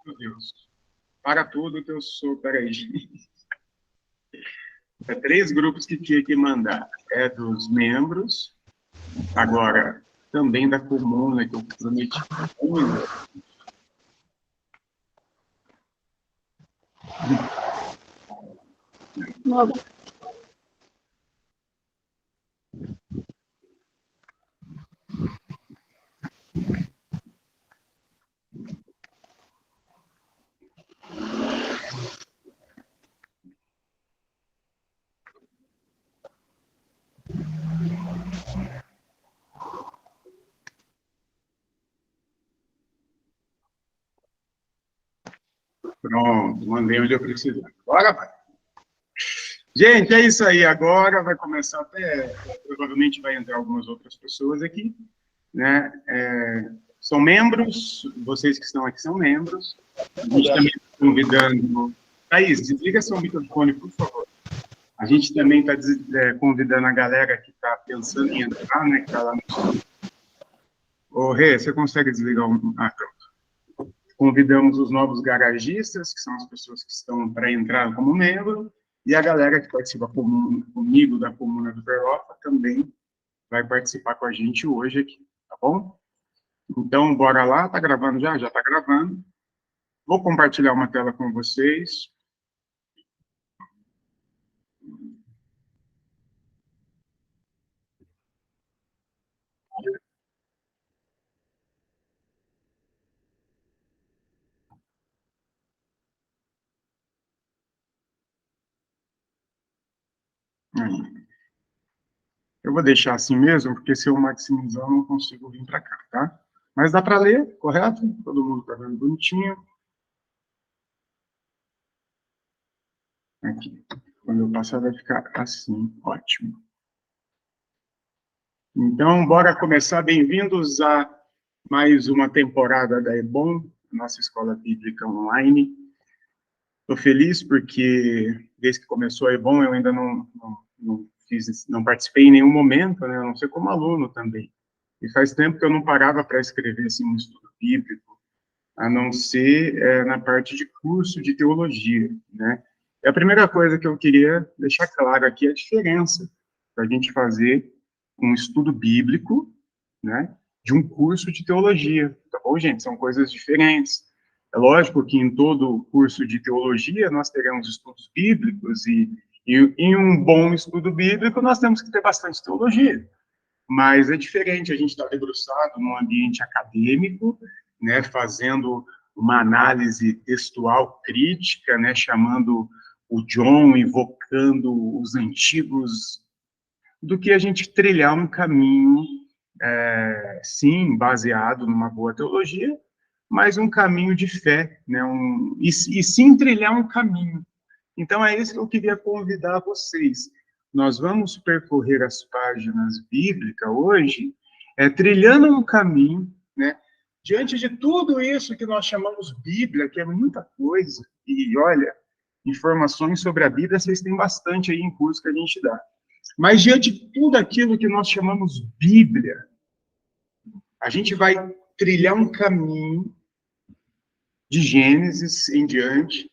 Meu Deus. Para tudo que eu sou... Peraí. É 3 grupos que tinha que mandar. É dos membros, agora também da comuna, que eu prometi muito. Pronto, mandei onde eu precisava. Agora vai. Gente, é isso aí. Agora vai começar até... Provavelmente vai entrar algumas outras pessoas aqui, né? São membros, vocês que estão aqui são membros. A gente também está convidando... Thaís, desliga seu microfone, por favor. A gente também está convidando a galera que está pensando em entrar, né? Que está lá no... Ô, Rê, você consegue desligar o... Ah, pronto. Convidamos os novos garagistas, que são as pessoas que estão para entrar como membro, e a galera que participa comigo da Comuna do Berlofa também vai participar com a gente hoje aqui, tá bom? Então, bora lá, tá gravando já? Já tá gravando. Vou compartilhar uma tela com vocês. Eu vou deixar assim mesmo, porque se eu maximizar, eu não consigo vir para cá, tá? Mas dá para ler, correto? Todo mundo está vendo bonitinho. Aqui. Quando eu passar, vai ficar assim. Ótimo. Então, bora começar. Bem-vindos a mais uma temporada da EBON, nossa escola bíblica online. Estou feliz porque, desde que começou a EBON, eu ainda não participei em nenhum momento, né? A não ser como aluno também. E faz tempo que eu não parava para escrever assim, um estudo bíblico, a não ser na parte de curso de teologia, né? E a primeira coisa que eu queria deixar claro aqui é a diferença para a gente fazer um estudo bíblico, né, de um curso de teologia, tá bom, gente? São coisas diferentes. É lógico que em todo curso de teologia nós teremos estudos bíblicos e em um bom estudo bíblico nós temos que ter bastante teologia. Mas é diferente, a gente está debruçado num ambiente acadêmico, né, fazendo uma análise textual crítica, né, chamando o John, invocando os antigos, do que a gente trilhar um caminho, sim, baseado numa boa teologia, mas um caminho de fé, né, e sim trilhar um caminho. Então, é isso que eu queria convidar vocês. Nós vamos percorrer as páginas bíblicas hoje, trilhando um caminho, né? Diante de tudo isso que nós chamamos Bíblia, que é muita coisa, e olha, informações sobre a Bíblia vocês têm bastante aí em curso que a gente dá. Mas diante de tudo aquilo que nós chamamos Bíblia, a gente vai trilhar um caminho de Gênesis em diante,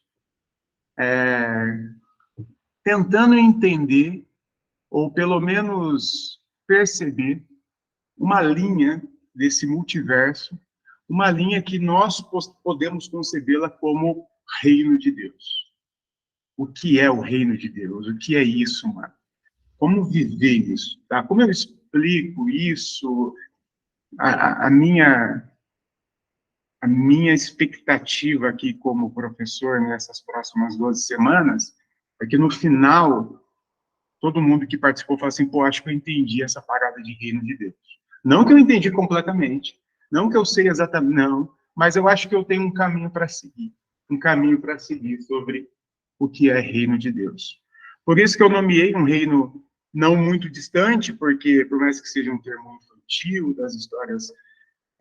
tentando entender, ou pelo menos perceber, uma linha desse multiverso, uma linha que nós podemos concebê-la como reino de Deus. O que é o reino de Deus? O que é isso, mano? Como viver isso? Tá? Como eu explico isso? A minha expectativa aqui como professor nessas próximas 12 semanas é que no final todo mundo que participou fala assim, pô, acho que eu entendi essa parada de reino de Deus. Não que eu entendi completamente, não que eu sei exatamente, não, mas eu acho que eu tenho um caminho para seguir sobre o que é reino de Deus. Por isso que eu nomeei um reino não muito distante, porque, por mais que seja um termo infantil das histórias,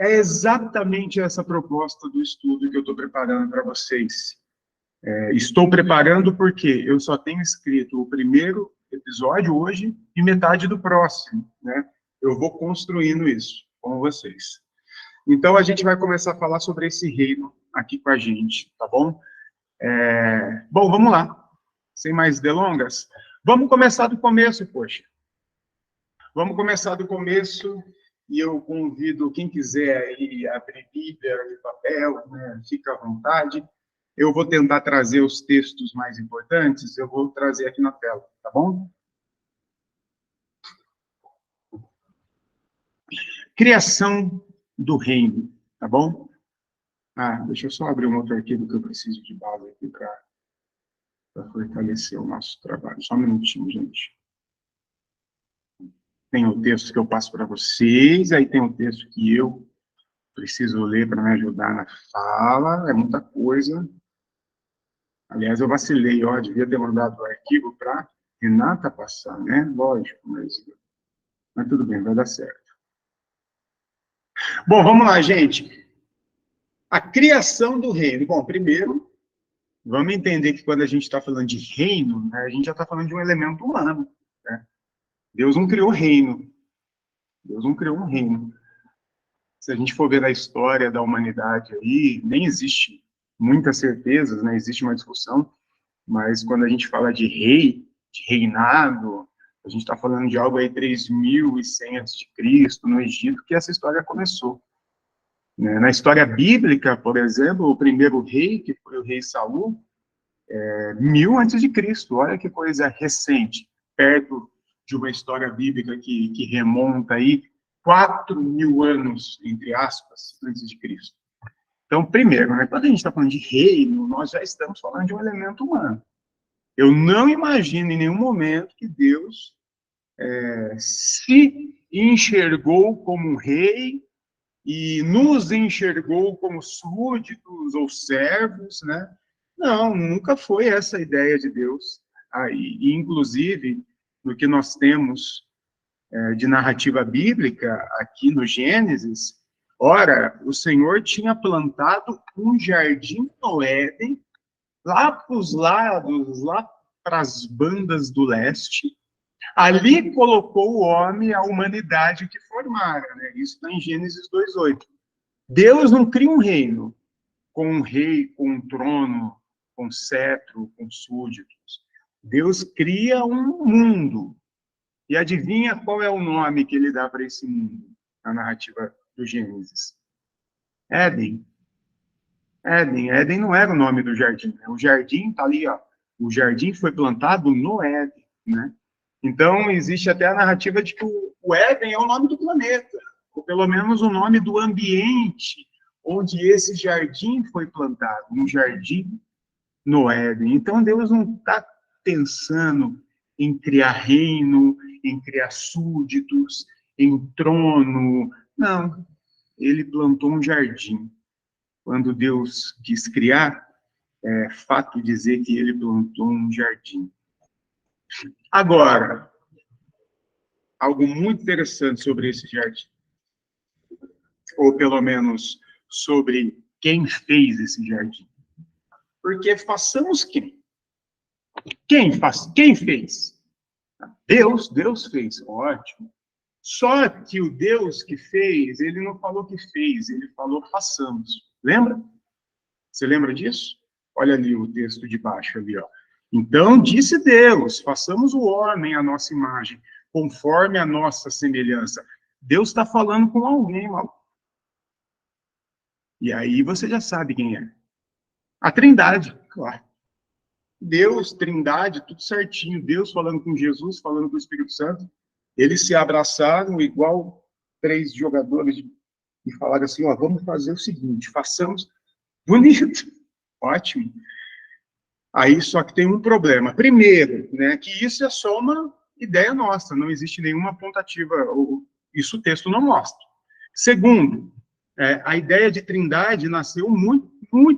é exatamente essa proposta do estudo que eu estou preparando para vocês. Estou preparando porque eu só tenho escrito o primeiro episódio hoje e metade do próximo, né? Eu vou construindo isso com vocês. Então, a gente vai começar a falar sobre esse reino aqui com a gente, tá bom? Bom, vamos lá. Sem mais delongas. Vamos começar do começo, poxa. Vamos começar do começo e eu convido quem quiser aí abrir Bíblia e papel, né? Fica à vontade. Eu vou tentar trazer os textos mais importantes, eu vou trazer aqui na tela, tá bom? Criação do reino, tá bom? Deixa eu só abrir um outro arquivo que eu preciso de base aqui para fortalecer o nosso trabalho. Só um minutinho, gente. Tem o texto que eu passo para vocês, aí tem o texto que eu preciso ler para me ajudar na fala, é muita coisa. Aliás, eu vacilei, devia ter mandado o arquivo para Renata passar, né? Lógico, mas tudo bem, vai dar certo. Bom, vamos lá, gente. A criação do reino. Bom, primeiro, vamos entender que quando a gente está falando de reino, né, a gente já está falando de um elemento humano, né? Deus não criou reino. Deus não criou um reino. Se a gente for ver a história da humanidade aí, nem existe muitas certezas, né? Existe uma discussão, mas quando a gente fala de rei, de reinado, a gente está falando de algo aí 3100 a.C., no Egito, que essa história começou. Né? Na história bíblica, por exemplo, o primeiro rei, que foi o rei Saul, 1000 a.C., olha que coisa recente, perto de uma história bíblica que remonta aí 4.000 anos, entre aspas, antes de Cristo. Então, primeiro, né, quando a gente está falando de reino, nós já estamos falando de um elemento humano. Eu não imagino em nenhum momento que Deus se enxergou como um rei e nos enxergou como súditos ou servos, né? Não, nunca foi essa a ideia de Deus. E, inclusive, no que nós temos de narrativa bíblica, aqui no Gênesis, ora, o Senhor tinha plantado um jardim no Éden, lá para os lados, lá para as bandas do leste. Ali colocou o homem, a humanidade que formara, né? Isso está em Gênesis 2:8. Deus não cria um reino com um rei, com um trono, com cetro, com súditos. Deus cria um mundo. E adivinha qual é o nome que ele dá para esse mundo, na narrativa do Gênesis? Éden. Éden. Éden não era o nome do jardim, né? O jardim está ali, ó. O jardim foi plantado no Éden, né? Então, existe até a narrativa de que o Éden é o nome do planeta, ou pelo menos o nome do ambiente onde esse jardim foi plantado, um jardim no Éden. Então, Deus não está pensando em criar reino, em criar súditos, em trono. Não, ele plantou um jardim. Quando Deus quis criar, é fato dizer que ele plantou um jardim. Agora, algo muito interessante sobre esse jardim, ou pelo menos sobre quem fez esse jardim. Porque façamos quem? Quem fez? Deus fez, ótimo. Só que o Deus que fez, ele não falou que fez, ele falou façamos. Lembra? Você lembra disso? Olha ali o texto de baixo ali, ó. Então disse Deus, façamos o homem à nossa imagem, conforme a nossa semelhança. Deus está falando com alguém, mal. E aí você já sabe quem é. A Trindade, claro. Deus, Trindade, tudo certinho. Deus falando com Jesus, falando com o Espírito Santo. Eles se abraçaram igual 3 jogadores e falaram assim, ó, vamos fazer o seguinte, façamos bonito, ótimo. Aí só que tem um problema. Primeiro, né, que isso é só uma ideia nossa, não existe nenhuma apontativa, isso o texto não mostra. Segundo, a ideia de Trindade nasceu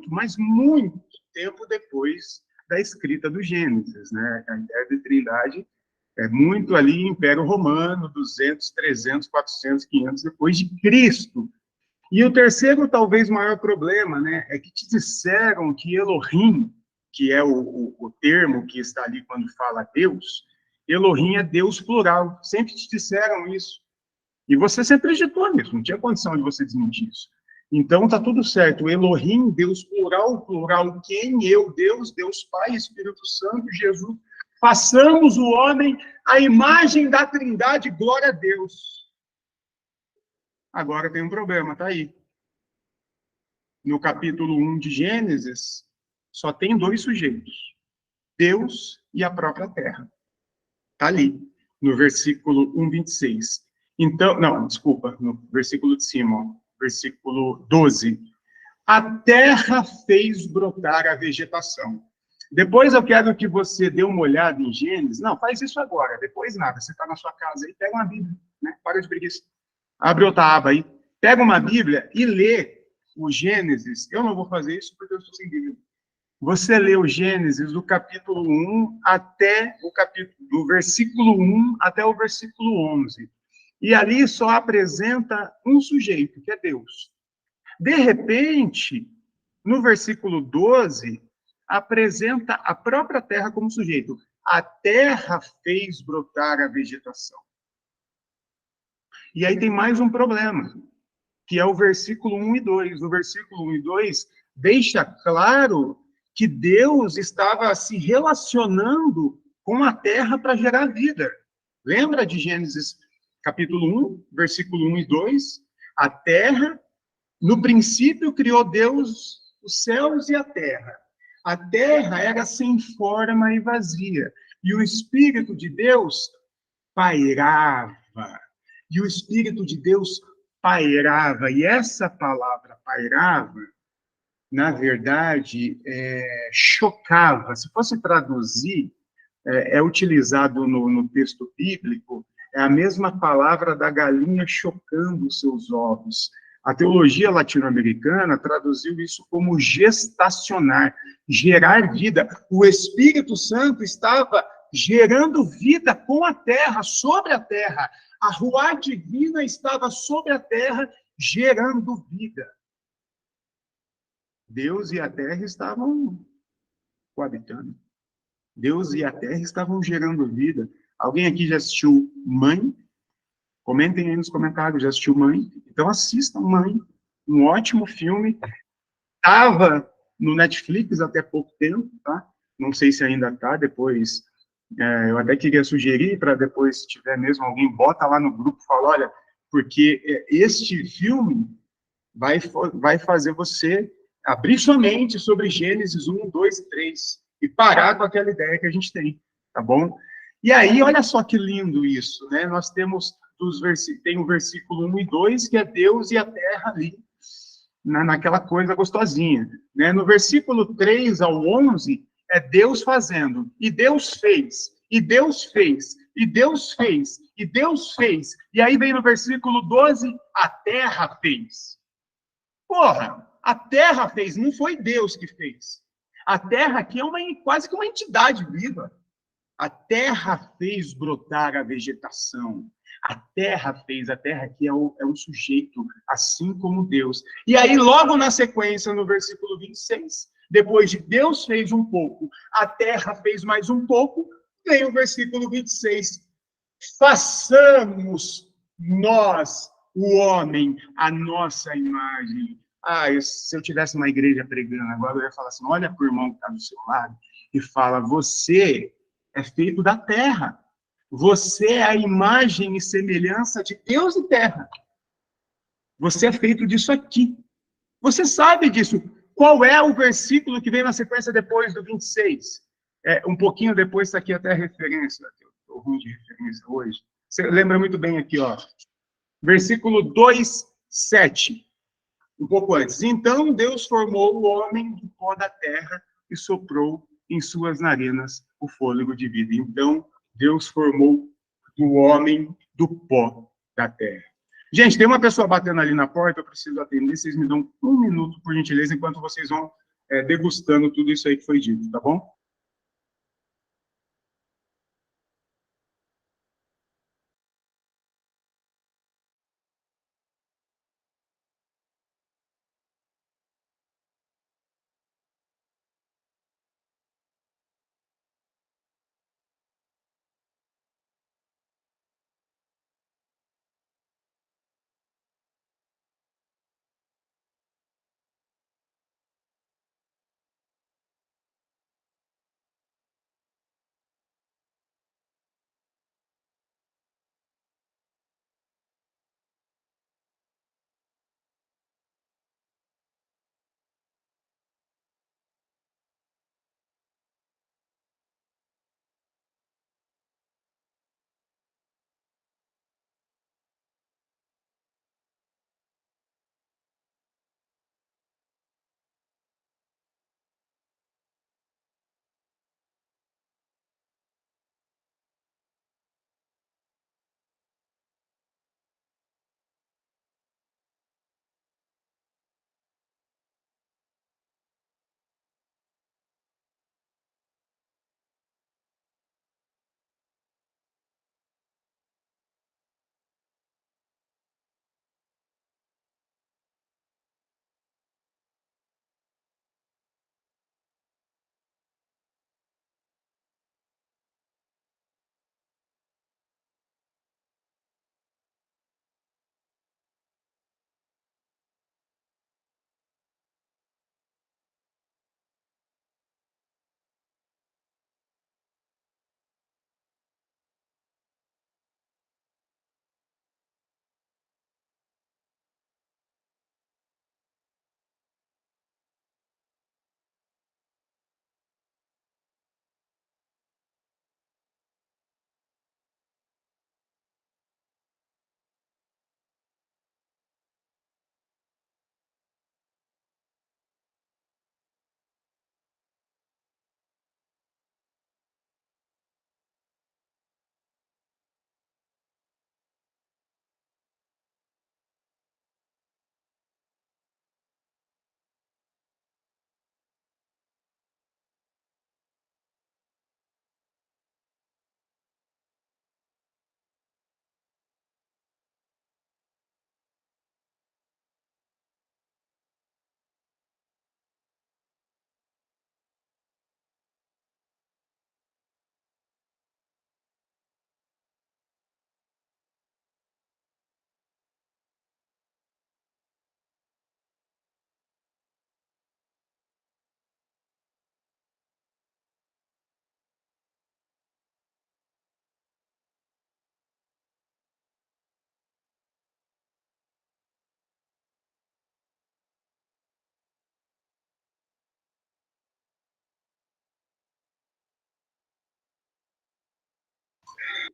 mas muito tempo depois da escrita do Gênesis, né? A ideia de Trindade é muito ali Império Romano, 200, 300, 400, 500 depois de Cristo. E o terceiro, talvez, maior problema, né, é que te disseram que Elohim, que é o termo que está ali quando fala Deus, Elohim é Deus plural. Sempre te disseram isso. E você sempre acreditou nisso, não tinha condição de você desmentir isso. Então, tá tudo certo. O Elohim, Deus plural, plural, quem? Eu, Deus, Deus Pai, Espírito Santo, Jesus. Façamos o homem a imagem da Trindade, glória a Deus. Agora tem um problema, tá aí. No capítulo 1 de Gênesis, só tem dois sujeitos: Deus e a própria terra. Está ali, no versículo 1, 26. Então, não, desculpa, no versículo de cima, ó, versículo 12. A terra fez brotar a vegetação. Depois eu quero que você dê uma olhada em Gênesis. Não, faz isso agora, depois nada. Você está na sua casa aí, pega uma Bíblia, né? Para de preguiça. Abre outra aba aí. Pega uma Bíblia e lê o Gênesis. Eu não vou fazer isso porque eu estou sem Bíblia. Você lê o Gênesis do capítulo 1 até o capítulo, do versículo 1 até o versículo 11. E ali só apresenta um sujeito, que é Deus. De repente, no versículo 12, apresenta a própria terra como sujeito. A terra fez brotar a vegetação. E aí tem mais um problema, que é o versículo 1 e 2. O versículo 1 e 2 deixa claro que Deus estava se relacionando com a terra para gerar vida. Lembra de Gênesis capítulo 1, versículo 1 e 2? A terra, no princípio, criou Deus os céus e a terra. A terra era sem forma e vazia, e o Espírito de Deus pairava. E o Espírito de Deus pairava. E essa palavra pairava, na verdade, chocava. Se fosse traduzir, é utilizado no texto bíblico, é a mesma palavra da galinha chocando os seus ovos. A teologia latino-americana traduziu isso como gestacionar, gerar vida. O Espírito Santo estava gerando vida com a terra, sobre a terra. A Ruá divina estava sobre a terra, gerando vida. Deus e a terra estavam coabitando. Deus e a terra estavam gerando vida. Alguém aqui já assistiu Mãe? Comentem aí nos comentários, já assistiu Mãe? Então assistam Mãe, um ótimo filme. Estava no Netflix até pouco tempo, tá? Não sei se ainda está, depois eu até queria sugerir para depois, se tiver mesmo alguém, bota lá no grupo e fala, olha, porque este filme vai fazer você abrir sua mente sobre Gênesis 1, 2 e 3 e parar com aquela ideia que a gente tem, tá bom? E aí, olha só que lindo isso, né? Nós temos tem o versículo 1 e 2, que é Deus e a terra ali, naquela coisa gostosinha, né? No versículo 3 ao 11, é Deus fazendo, e Deus fez, e Deus fez, e Deus fez, e Deus fez. E aí vem no versículo 12, a terra fez. Porra, a terra fez, não foi Deus que fez. A terra aqui é quase que uma entidade viva. A terra fez brotar a vegetação. A terra aqui é um sujeito, assim como Deus. E aí, logo na sequência, no versículo 26, depois de Deus fez um pouco, a terra fez mais um pouco, vem o versículo 26. Façamos nós, o homem, a nossa imagem. Se eu tivesse uma igreja pregando agora, eu ia falar assim, olha para o irmão que está do seu lado e fala, você é feito da terra. Você é a imagem e semelhança de Deus e terra. Você é feito disso aqui. Você sabe disso. Qual é o versículo que vem na sequência depois do 26? Um pouquinho depois está aqui até a referência. Eu estou ruim de referência hoje. Você lembra muito bem aqui, ó. Versículo 2, 7. Um pouco antes. Então Deus formou o homem do pó da terra e soprou em suas narinas o fôlego de vida. Então Deus formou o homem do pó da terra. Gente, tem uma pessoa batendo ali na porta, eu preciso atender. Vocês me dão um minuto, por gentileza, enquanto vocês vão degustando tudo isso aí que foi dito, tá bom?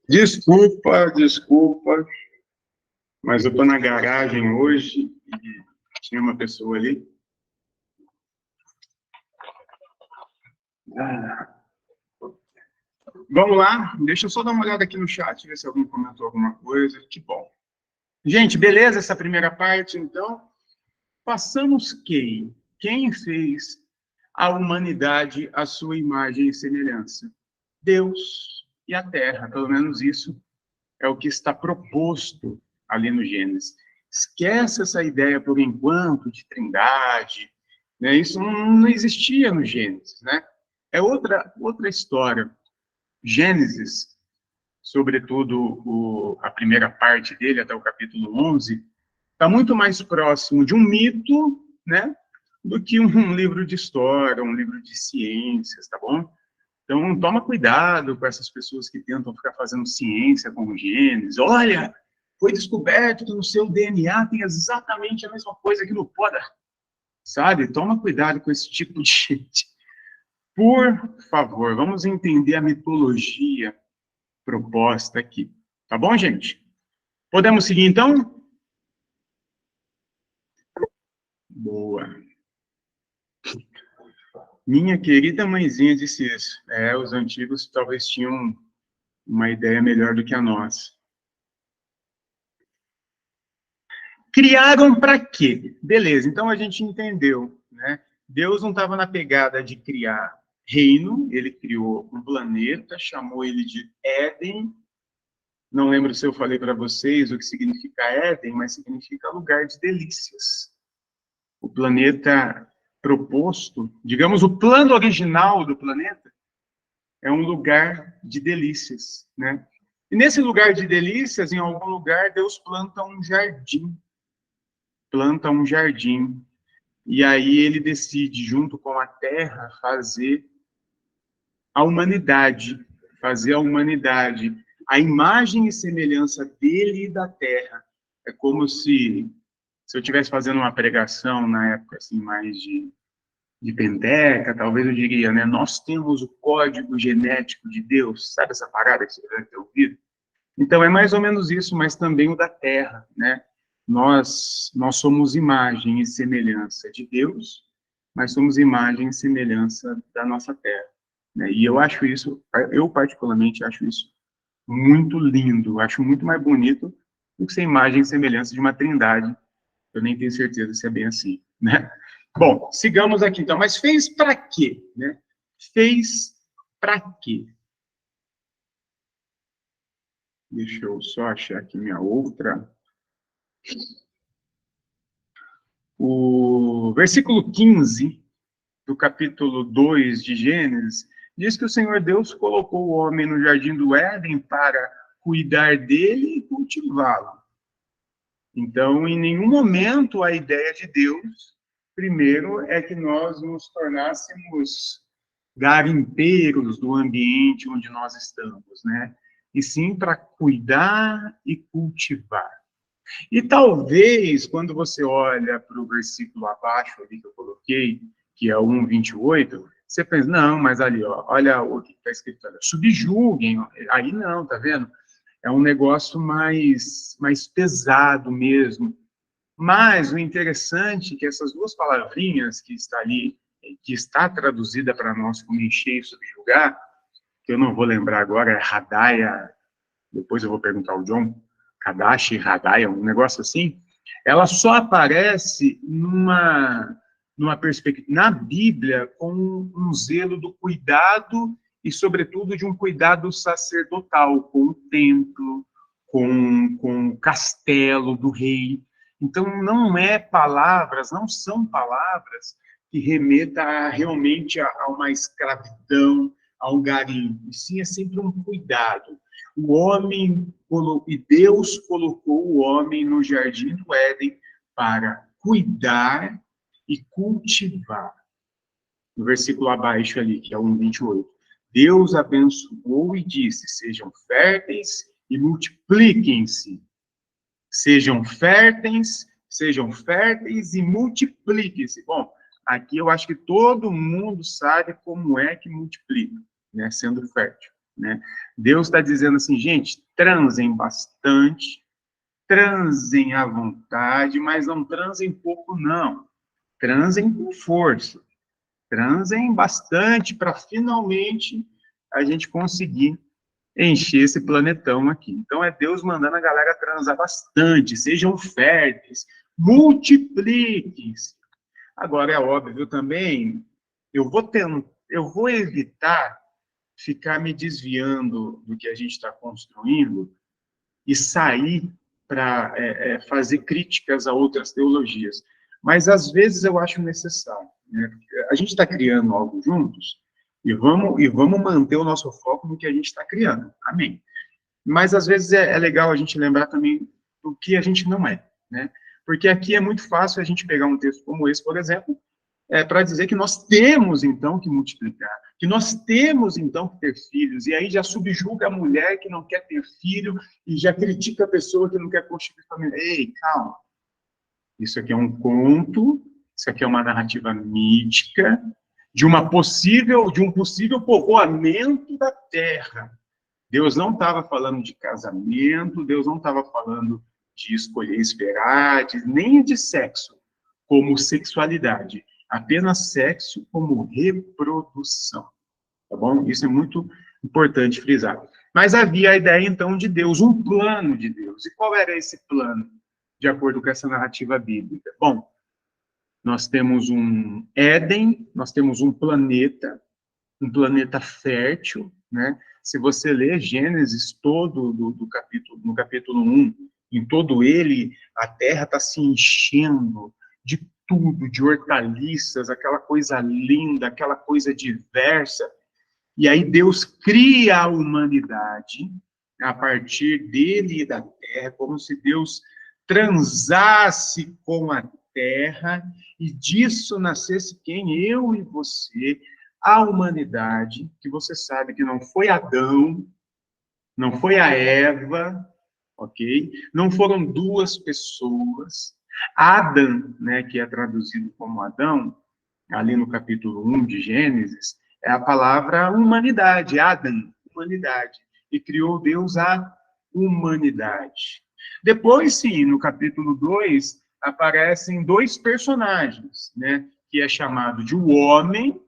Desculpa, mas eu estou na garagem hoje e tinha uma pessoa ali. Vamos lá, deixa eu só dar uma olhada aqui no chat, ver se alguém comentou alguma coisa. Que bom. Gente, beleza essa primeira parte, então? Passamos quem? Quem fez a humanidade à sua imagem e semelhança? Deus e a Terra, pelo menos isso é o que está proposto ali no Gênesis. Esquece essa ideia, por enquanto, de trindade, né? Isso não existia no Gênesis, né? É outra história. Gênesis, sobretudo a primeira parte dele, até o capítulo 11, está muito mais próximo de um mito, né, do que um livro de história, um livro de ciências, tá bom? Então, toma cuidado com essas pessoas que tentam ficar fazendo ciência com o Gênesis. Olha, foi descoberto que no seu DNA tem exatamente a mesma coisa que no pó da... Sabe? Toma cuidado com esse tipo de gente. Por favor, vamos entender a mitologia proposta aqui. Tá bom, gente? Podemos seguir, então? Boa. Minha querida mãezinha disse isso. Os antigos talvez tinham uma ideia melhor do que a nossa. Criaram para quê? Beleza, então a gente entendeu, né? Deus não estava na pegada de criar reino, ele criou um planeta, chamou ele de Éden. Não lembro se eu falei para vocês o que significa Éden, mas significa lugar de delícias. O planeta proposto, digamos, o plano original do planeta, é um lugar de delícias, né? E nesse lugar de delícias, em algum lugar, Deus planta um jardim. Planta um jardim. E aí ele decide, junto com a terra, fazer a humanidade. Fazer a humanidade. A imagem e semelhança dele e da terra. É como se eu estivesse fazendo uma pregação na época, assim, mais de Penteca, talvez eu diria, né? Nós temos o código genético de Deus, sabe essa parada que você deve ter ouvido? Então, é mais ou menos isso, mas também o da Terra, né? Nós somos imagem e semelhança de Deus, mas somos imagem e semelhança da nossa Terra, né? E eu acho isso, eu particularmente acho isso muito lindo, acho muito mais bonito do que ser imagem e semelhança de uma trindade. Eu nem tenho certeza se é bem assim, né? Bom, sigamos aqui então. Mas fez para quê, né? Fez para quê? Deixa eu só achar aqui minha outra. O versículo 15 do capítulo 2 de Gênesis diz que o Senhor Deus colocou o homem no jardim do Éden para cuidar dele e cultivá-lo. Então, em nenhum momento a ideia de Deus, primeiro, é que nós nos tornássemos garimpeiros do ambiente onde nós estamos, né? E sim para cuidar e cultivar. E talvez, quando você olha para o versículo abaixo ali que eu coloquei, que é o 1:28, você pensa, não, mas ali, ó, olha o que está escrito ali, subjuguem, aí não, tá vendo? É um negócio mais pesado mesmo. Mas o interessante é que essas duas palavrinhas que está ali, que está traduzida para nós como encher e subjugar, que eu não vou lembrar agora, é Radaia, depois eu vou perguntar ao John, Kadashi, Radaia, um negócio assim, ela só aparece numa perspectiva, na Bíblia, com um zelo do cuidado e, sobretudo, de um cuidado sacerdotal, com o templo, com o castelo do rei. Então, não são palavras que remeta realmente a uma escravidão, a um garimpo. Sim, é sempre um cuidado. O homem, e Deus colocou o homem no jardim do Éden para cuidar e cultivar. No versículo abaixo ali, que é o 1:28. Deus abençoou e disse: sejam férteis e multipliquem-se. Sejam férteis e multipliquem-se. Bom, aqui eu acho que todo mundo sabe como é que multiplica, né? Sendo fértil. né? Deus está dizendo assim, gente, transem bastante, transem à vontade, mas não transem pouco, não. Transem com força. Transem bastante para finalmente a gente conseguir encher esse planetão aqui. Então, é Deus mandando a galera transar bastante, sejam férteis, multipliquem-se. Agora, é óbvio também, eu vou evitar ficar me desviando do que a gente está construindo e sair para fazer críticas a outras teologias. Mas, às vezes, eu acho necessário. Né? A gente está criando algo juntos e vamos manter o nosso foco no que a gente está criando. Amém. Mas, às vezes, é legal a gente lembrar também do que a gente não é. Né? Porque aqui é muito fácil a gente pegar um texto como esse, por exemplo, para dizer que nós temos, então, que multiplicar, que nós temos, então, que ter filhos, e aí já subjuga a mulher que não quer ter filho, e já critica a pessoa que não quer constituir família. Ei, calma. Isso aqui é um conto, isso aqui é uma narrativa mítica de um possível povoamento da terra. Deus não estava falando de casamento, Deus não estava falando de escolher esperar, nem de sexo como sexualidade. Apenas sexo como reprodução. Tá bom? Isso é muito importante frisar. Mas havia a ideia, então, de Deus, um plano de Deus. E qual era esse plano, de acordo com essa narrativa bíblica? Bom, nós temos um Éden, nós temos um planeta fértil, né? Se você ler Gênesis todo no capítulo 1, em todo ele, a terra está se enchendo de tudo, de hortaliças, aquela coisa linda, aquela coisa diversa. E aí Deus cria a humanidade a partir dele e da terra, como se Deus transasse com a terra e disso nascesse quem? Eu e você, a humanidade, que você sabe que não foi Adão, não foi a Eva, ok? Não foram duas pessoas. Adam, né, que é traduzido como Adão, ali no capítulo 1 de Gênesis, é a palavra humanidade, Adam, humanidade. E criou Deus a humanidade. Depois, sim, no capítulo 2, aparecem dois personagens, né, que é chamado de o homem,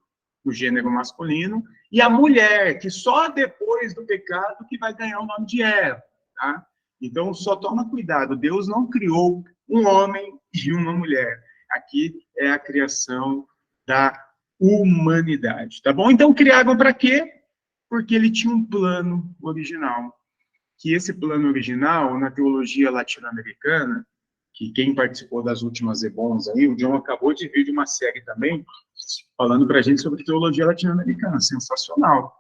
o gênero masculino, e a mulher, que só depois do pecado que vai ganhar o nome de Eva, tá? Então, só toma cuidado, Deus não criou um homem e uma mulher. Aqui é a criação da humanidade, tá bom? Então, criaram para quê? Porque ele tinha um plano original. Que esse plano original, na teologia latino-americana, que quem participou das últimas EBONs aí, o John acabou de vir de uma série também, falando para a gente sobre teologia latino-americana, sensacional.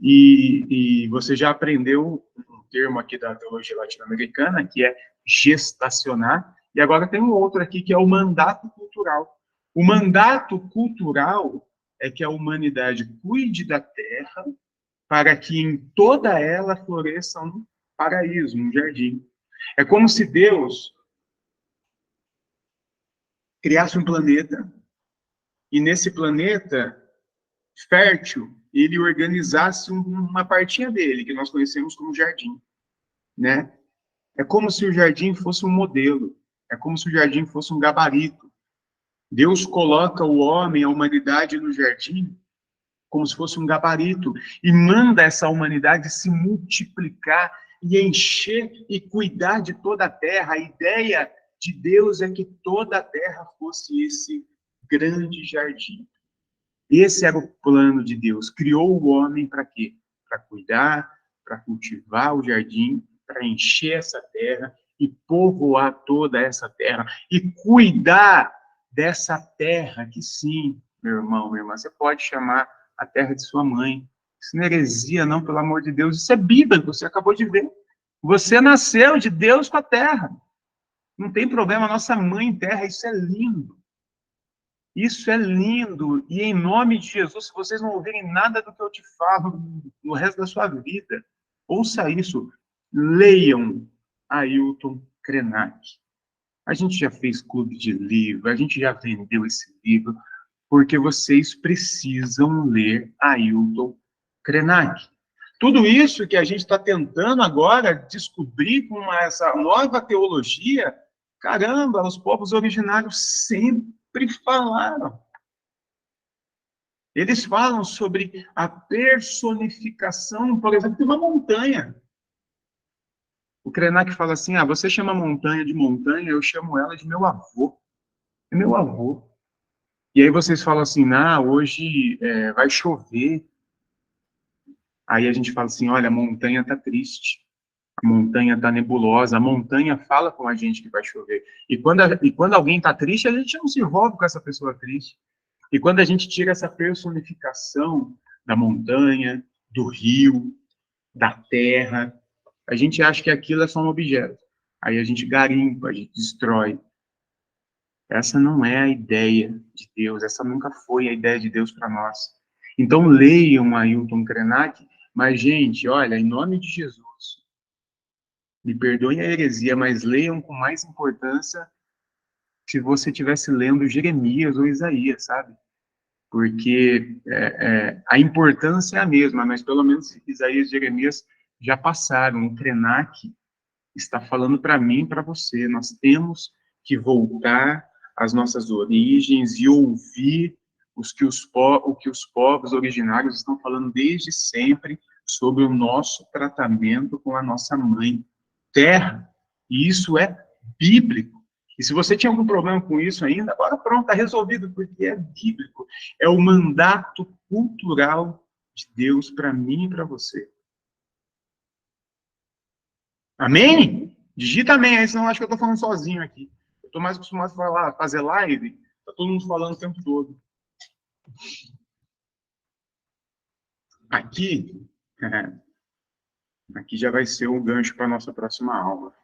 E você já aprendeu um termo aqui da teologia latino-americana, que é gestacionar, e agora tem um outro aqui, que é o mandato cultural. O mandato cultural é que a humanidade cuide da terra para que em toda ela floresça um paraíso, um jardim. É como se Deus criasse um planeta, e nesse planeta fértil, ele organizasse uma partinha dele, que nós conhecemos como jardim, né? É como se o jardim fosse um modelo, é como se o jardim fosse um gabarito. Deus coloca o homem, a humanidade no jardim, como se fosse um gabarito, e manda essa humanidade se multiplicar e encher e cuidar de toda a terra. A ideia de Deus é que toda a terra fosse esse grande jardim. Esse era o plano de Deus. Criou o homem para quê? Para cuidar, para cultivar o jardim, para encher essa terra e povoar toda essa terra e cuidar dessa terra que sim, meu irmão, minha irmã, você pode chamar a terra de sua mãe. Isso não é heresia, não, pelo amor de Deus. Isso é bíblico, você acabou de ver. Você nasceu de Deus com a terra. Não tem problema, nossa mãe terra, isso é lindo. Isso é lindo. E em nome de Jesus, se vocês não ouvirem nada do que eu te falo no resto da sua vida, ouça isso. Leiam Ailton Krenak. A gente já fez clube de livro, a gente já vendeu esse livro, porque vocês precisam ler Ailton Krenak. Tudo isso que a gente está tentando agora descobrir com essa nova teologia, caramba, os povos originários sempre falaram. Eles falam sobre a personificação, por exemplo, de uma montanha. O Krenak fala assim, você chama a montanha de montanha, eu chamo ela de meu avô. É meu avô. E aí vocês falam assim, hoje vai chover. Aí a gente fala assim, olha, a montanha está triste. A montanha está nebulosa, a montanha fala com a gente que vai chover. E quando alguém está triste, a gente não se envolve com essa pessoa triste. E quando a gente tira essa personificação da montanha, do rio, da terra, a gente acha que aquilo é só um objeto. Aí a gente garimpa, a gente destrói. Essa não é a ideia de Deus, essa nunca foi a ideia de Deus para nós. Então leiam Ailton Krenak, mas gente, olha, em nome de Jesus, me perdoem a heresia, mas leiam com mais importância se você estivesse lendo Jeremias ou Isaías, sabe? Porque a importância é a mesma, mas pelo menos Isaías e Jeremias já passaram. O Krenak está falando para mim e para você. Nós temos que voltar às nossas origens e ouvir o que os povos originários estão falando desde sempre sobre o nosso tratamento com a nossa mãe terra. E isso é bíblico. E se você tinha algum problema com isso ainda, agora pronto, está resolvido, porque é bíblico. É o mandato cultural de Deus para mim e para você. Amém? Digita amém, aí senão acho que eu estou falando sozinho aqui. Eu estou mais acostumado a fazer live, está todo mundo falando o tempo todo. Aqui já vai ser um gancho para a nossa próxima aula.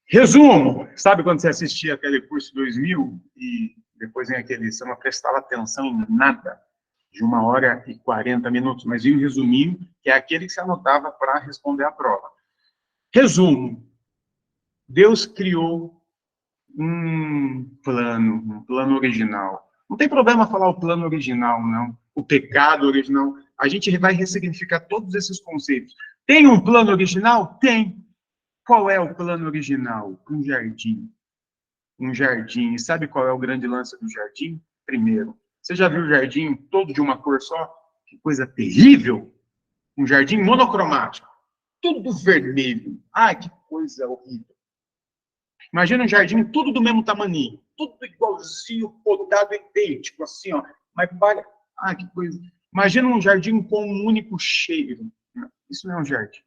Resumo, sabe quando você assistia aquele curso 2000 e depois vem aquele, você não prestava atenção em nada, de 1h40, mas em um resuminho, que é aquele que você anotava para responder a prova. Resumo, Deus criou um plano original. Não tem problema falar o plano original, não. O pecado original. A gente vai ressignificar todos esses conceitos. Tem um plano original? Tem. Qual é o plano original? Um jardim. Um jardim. E sabe qual é o grande lance do jardim? Primeiro, você já viu o jardim todo de uma cor só? Que coisa terrível! Um jardim monocromático. Tudo vermelho. Ai, que coisa horrível. Imagina um jardim tudo do mesmo tamaninho. Tudo igualzinho, podado, idêntico, assim, ó. Mas para... que coisa... Imagina um jardim com um único cheiro. Isso não é um jardim.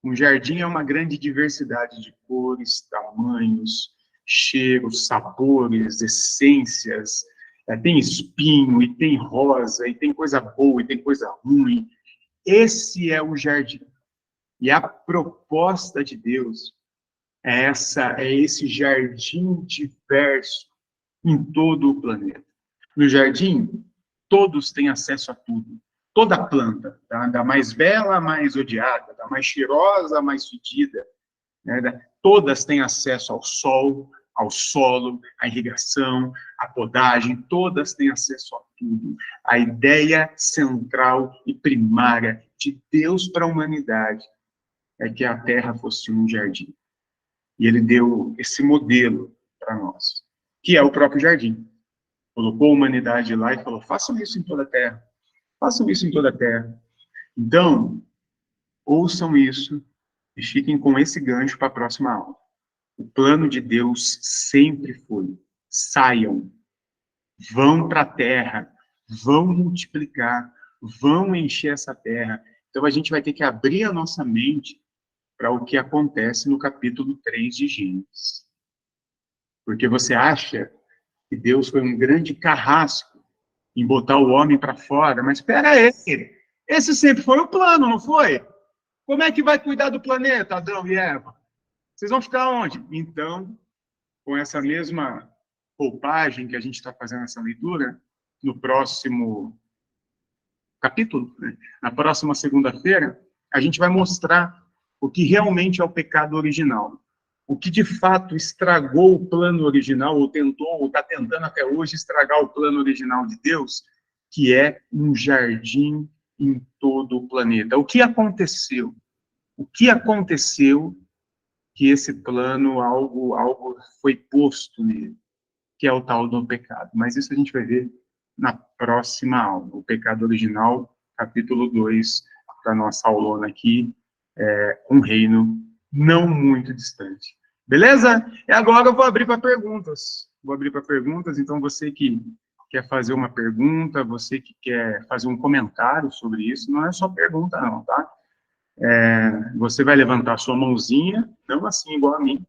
Um jardim é uma grande diversidade de cores, tamanhos, cheiros, sabores, essências. Tem espinho, e tem rosa, e tem coisa boa, e tem coisa ruim. Esse é o jardim. E a proposta de Deus é esse jardim diverso em todo o planeta. No jardim, todos têm acesso a tudo. Toda planta, tá? Da mais bela à mais odiada, da mais cheirosa à mais fedida, né? Todas têm acesso ao sol, ao solo, à irrigação, à podagem, todas têm acesso a tudo. A ideia central e primária de Deus para a humanidade é que a Terra fosse um jardim. E ele deu esse modelo para nós, que é o próprio jardim. Colocou a humanidade lá e falou, façam isso em toda a Terra. Façam isso em toda a Terra. Então, ouçam isso e fiquem com esse gancho para a próxima aula. O plano de Deus sempre foi, saiam, vão para a Terra, vão multiplicar, vão encher essa Terra. Então, a gente vai ter que abrir a nossa mente para o que acontece no capítulo 3 de Gênesis. Porque você acha que Deus foi um grande carrasco em botar o homem para fora, mas espera aí, esse sempre foi o plano, não foi? Como é que vai cuidar do planeta, Adão e Eva? Vocês vão ficar onde? Então, com essa mesma roupagem que a gente está fazendo essa leitura, no próximo capítulo, né? Na próxima segunda-feira, a gente vai mostrar o que realmente é o pecado original. O que de fato estragou o plano original, ou tentou, ou está tentando até hoje estragar o plano original de Deus, que é um jardim em todo o planeta. O que aconteceu? O que aconteceu que esse plano, algo foi posto nele, que é o tal do pecado. Mas isso a gente vai ver na próxima aula. O pecado original, capítulo 2, da nossa aulona aqui, um reino não muito distante. Beleza? E agora eu vou abrir para perguntas. Vou abrir para perguntas, então você que quer fazer uma pergunta, você que quer fazer um comentário sobre isso, não é só pergunta não, tá? Você vai levantar sua mãozinha, não assim igual a mim,